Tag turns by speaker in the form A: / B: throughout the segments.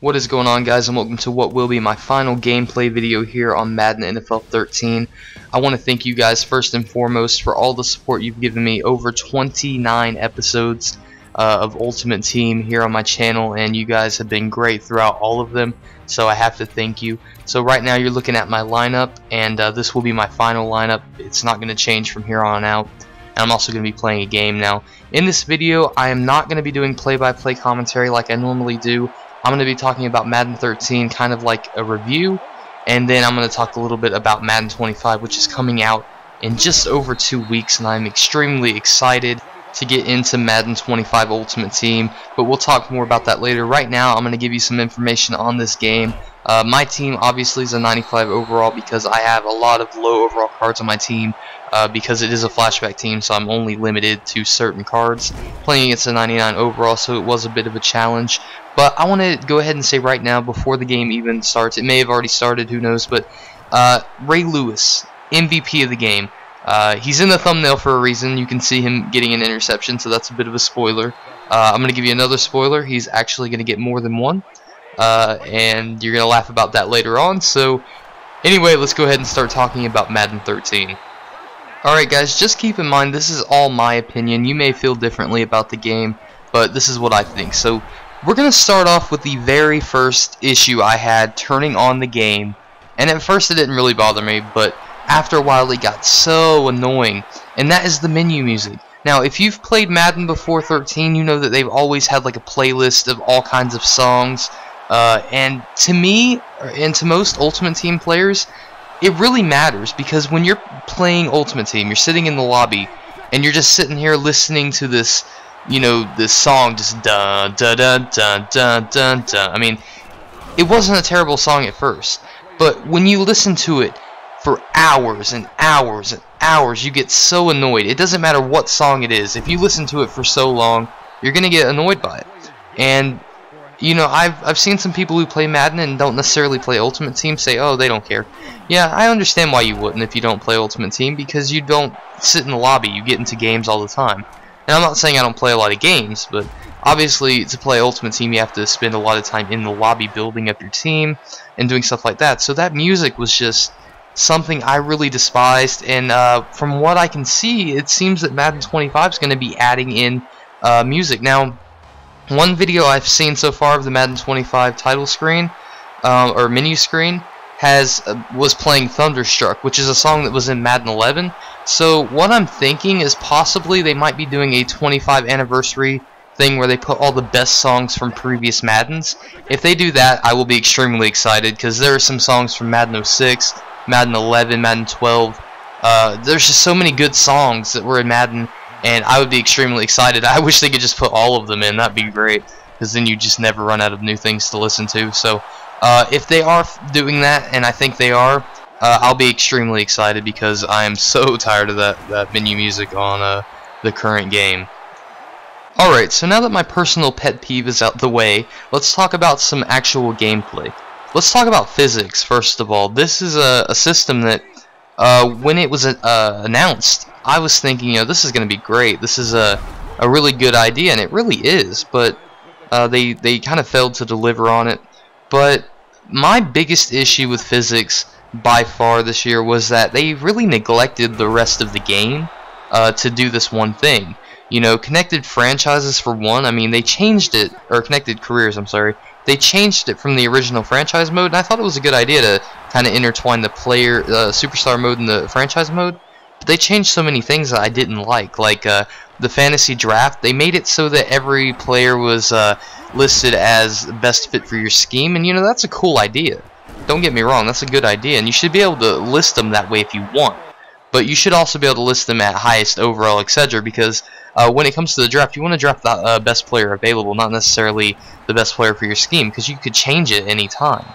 A: What is going on, guys, and welcome to what will be my final gameplay video here on Madden NFL 13. I want to thank you guys first and foremost for all the support you've given me over 29 episodes of Ultimate Team here on my channel, and you guys have been great throughout all of them, so I have to thank you. So right now you're looking at my lineup, and this will be my final lineup. It's not going to change from here on out. And I'm also going to be playing a game now. In this video, I am not going to be doing play-by-play commentary like I normally do. I'm going to be talking about Madden 13, kind of like a review, and then I'm going to talk a little bit about Madden 25, which is coming out in just over 2 weeks, and I'm extremely excited to get into Madden 25 Ultimate Team, but we'll talk more about that later. Right now, I'm going to give you some information on this game. My team obviously is a 95 overall because I have a lot of low overall cards on my team because it is a flashback team, so I'm only limited to certain cards. Playing against a 99 overall, so it was a bit of a challenge. But I want to go ahead and say right now, before the game even starts, it may have already started, who knows, but Ray Lewis, MVP of the game. He's in the thumbnail for a reason. You can see him getting an interception, so that's a bit of a spoiler. I'm going to give you another spoiler. He's actually going to get more than one, and you're going to laugh about that later on. So anyway, let's go ahead and start talking about Madden 13. Alright guys, just keep in mind this is all my opinion. You may feel differently about the game, but this is what I think. So we're going to start off with the very first issue I had turning on the game, and at first it didn't really bother me, but after a while it got so annoying, and that is the menu music. Now, if you've played Madden before 13, you know that they've always had like a playlist of all kinds of songs, and to me, and to most Ultimate Team players, it really matters, because when you're playing Ultimate Team, you're sitting in the lobby, and you're just sitting here listening to this, you know, this song, just dun dun dun dun dun dun dun. I mean, it wasn't a terrible song at first, but when you listen to it for hours and hours and hours, you get so annoyed. It doesn't matter what song it is. If you listen to it for so long, you're gonna get annoyed by it. And you know, I've seen some people who play Madden and don't necessarily play Ultimate Team say, oh, they don't care. Yeah, I understand why you wouldn't if you don't play Ultimate Team, because you don't sit in the lobby. You get into games all the time. And I'm not saying I don't play a lot of games, but obviously to play Ultimate Team you have to spend a lot of time in the lobby building up your team and doing stuff like that. So that music was just something I really despised, and from what I can see, it seems that Madden 25 is going to be adding in music. Now, one video I've seen so far of the Madden 25 title screen, or menu screen, was playing Thunderstruck, which is a song that was in Madden 11. So what I'm thinking is possibly they might be doing a 25 anniversary thing where they put all the best songs from previous Maddens. If they do that, I will be extremely excited, because there are some songs from Madden 06, Madden 11, Madden 12. There's just so many good songs that were in Madden, and I would be extremely excited. I wish they could just put all of them in. That'd be great, because then you just never run out of new things to listen to. So if they are doing that, and I think they are, I'll be extremely excited, because I am so tired of that menu music on the current game. Alright, so now that my personal pet peeve is out the way, let's talk about some actual gameplay. Let's talk about physics, first of all. This is a system that, when it was announced, I was thinking, you know, this is going to be great. This is a really good idea, and it really is, but they kind of failed to deliver on it. But my biggest issue with physics by far this year was that they really neglected the rest of the game to do this one thing. You know, connected franchises for one, I mean, they changed it, or connected careers, I'm sorry. They changed it from the original franchise mode, and I thought it was a good idea to kind of intertwine the player, superstar mode and the franchise mode. But they changed so many things that I didn't like the fantasy draft. They made it so that every player was listed as best fit for your scheme, and you know, that's a cool idea. Don't get me wrong, that's a good idea, and you should be able to list them that way if you want. But you should also be able to list them at highest overall, etc., because when it comes to the draft, you want to draft the best player available, not necessarily the best player for your scheme, because you could change it any time.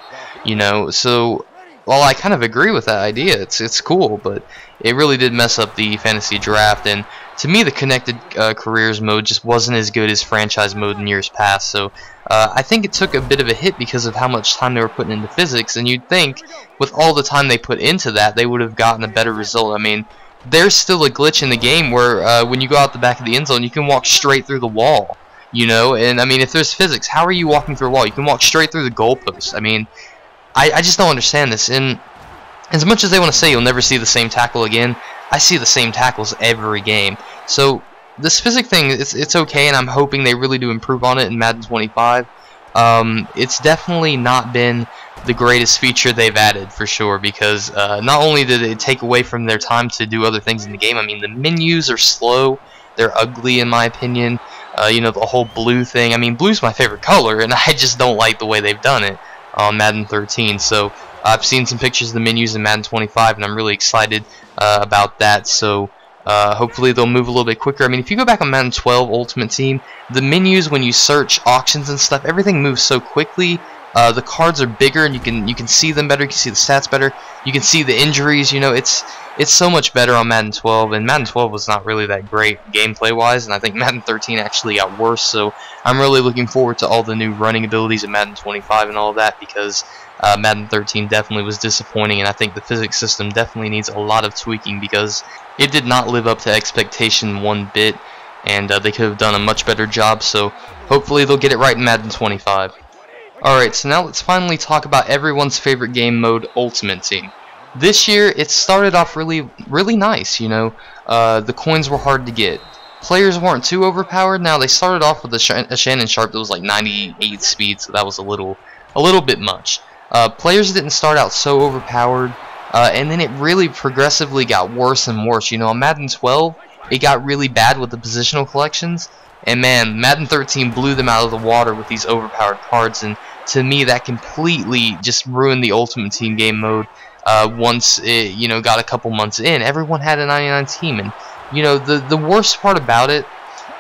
A: You know, so while I kind of agree with that idea, it's cool, but it really did mess up the fantasy draft. And to me, the connected careers mode just wasn't as good as franchise mode in years past. So I think it took a bit of a hit because of how much time they were putting into physics. And you'd think with all the time they put into that, they would have gotten a better result. I mean, there's still a glitch in the game where when you go out the back of the end zone, you can walk straight through the wall. you know. And I mean, if there's physics, how are you walking through a wall? You can walk straight through the goalpost. I mean, I just don't understand this. And as much as they want to say you'll never see the same tackle again, I see the same tackles every game. So this physics thing, it's okay, and I'm hoping they really do improve on it in Madden 25. It's definitely not been the greatest feature they've added, for sure, because not only did it take away from their time to do other things in the game, I mean, the menus are slow, they're ugly in my opinion. You know, the whole blue thing, I mean, blue's my favorite color, and I just don't like the way they've done it on Madden 13. So I've seen some pictures of the menus in Madden 25, and I'm really excited about that. So hopefully they'll move a little bit quicker. I mean, if you go back on Madden 12 Ultimate Team, the menus, when you search auctions and stuff, everything moves so quickly. The cards are bigger, and you can see them better. You can see the stats better. You can see the injuries. You know, it's so much better on Madden 12. And Madden 12 was not really that great gameplay-wise, and I think Madden 13 actually got worse. So I'm really looking forward to all the new running abilities in Madden 25 and all of that, because Madden 13 definitely was disappointing, and I think the physics system definitely needs a lot of tweaking, because it did not live up to expectation one bit, and they could have done a much better job. So hopefully they'll get it right in Madden 25. Alright, so now let's finally talk about everyone's favorite game mode, Ultimate Team. This year, it started off really nice, you know. The coins were hard to get. Players weren't too overpowered. Now, they started off with a Shannon Sharp that was like 98 speed, so that was a little bit much. Players didn't start out so overpowered, and then it really progressively got worse and worse. You know, on Madden 12, it got really bad with the positional collections, and man, Madden 13 blew them out of the water with these overpowered cards, and to me, that completely just ruined the Ultimate Team game mode. Once it, you know, got a couple months in, everyone had a 99 team, and you know, the worst part about it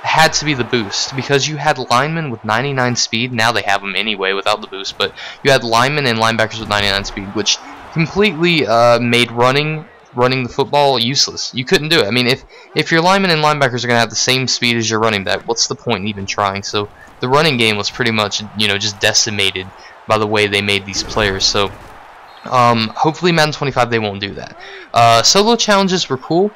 A: had to be the boost, because you had linemen with 99 speed. Now they have them anyway without the boost, but you had linemen and linebackers with 99 speed, which completely made running the football useless. You couldn't do it. I mean, if your linemen and linebackers are going to have the same speed as your running back, what's the point in even trying? So the running game was pretty much, you know, just decimated by the way they made these players. So hopefully Madden 25 they won't do that. Solo challenges were cool,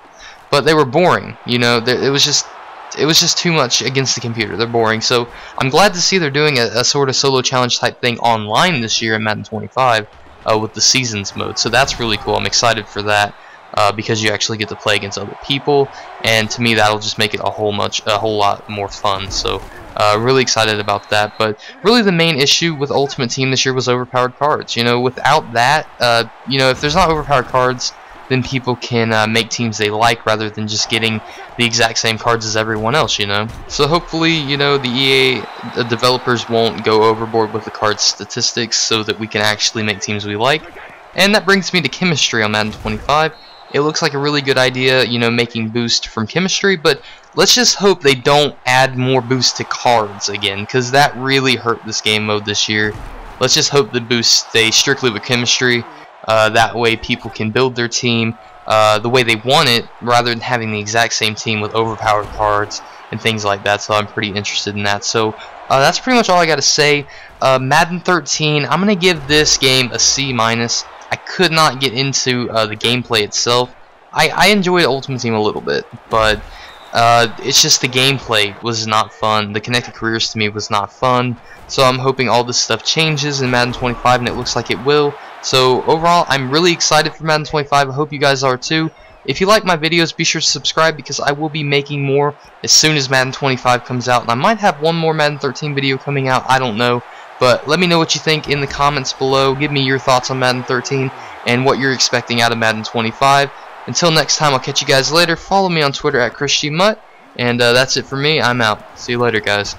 A: but they were boring. You know, it was just too much against the computer. They're boring. So I'm glad to see they're doing a sort of solo challenge type thing online this year in Madden 25 with the seasons mode. So that's really cool. I'm excited for that. Because you actually get to play against other people, and to me that'll just make it a whole lot more fun. So really excited about that. But really the main issue with Ultimate Team this year was overpowered cards. You know, without that, you know, if there's not overpowered cards, then people can make teams they like rather than just getting the exact same cards as everyone else, you know. So hopefully, you know, the EA developers won't go overboard with the card statistics so that we can actually make teams we like. And that brings me to chemistry on Madden 25. It looks like a really good idea, you know, making boost from chemistry, but let's just hope they don't add more boost to cards again, because that really hurt this game mode this year. Let's just hope the boost stays strictly with chemistry. That way people can build their team the way they want it, rather than having the exact same team with overpowered cards and things like that. So I'm pretty interested in that. So that's pretty much all I got to say. Madden 13, I'm going to give this game a C-. I could not get into the gameplay itself. I enjoyed Ultimate Team a little bit, but it's just the gameplay was not fun. The connected careers to me was not fun. So I'm hoping all this stuff changes in Madden 25, and it looks like it will. So overall, I'm really excited for Madden 25. I hope you guys are too. If you like my videos, be sure to subscribe, because I will be making more as soon as Madden 25 comes out. And I might have one more Madden 13 video coming out, I don't know. But let me know what you think in the comments below. Give me your thoughts on Madden 13 and what you're expecting out of Madden 25. Until next time, I'll catch you guys later. Follow me on Twitter at ChrisGMutt. And that's it for me. I'm out. See you later, guys.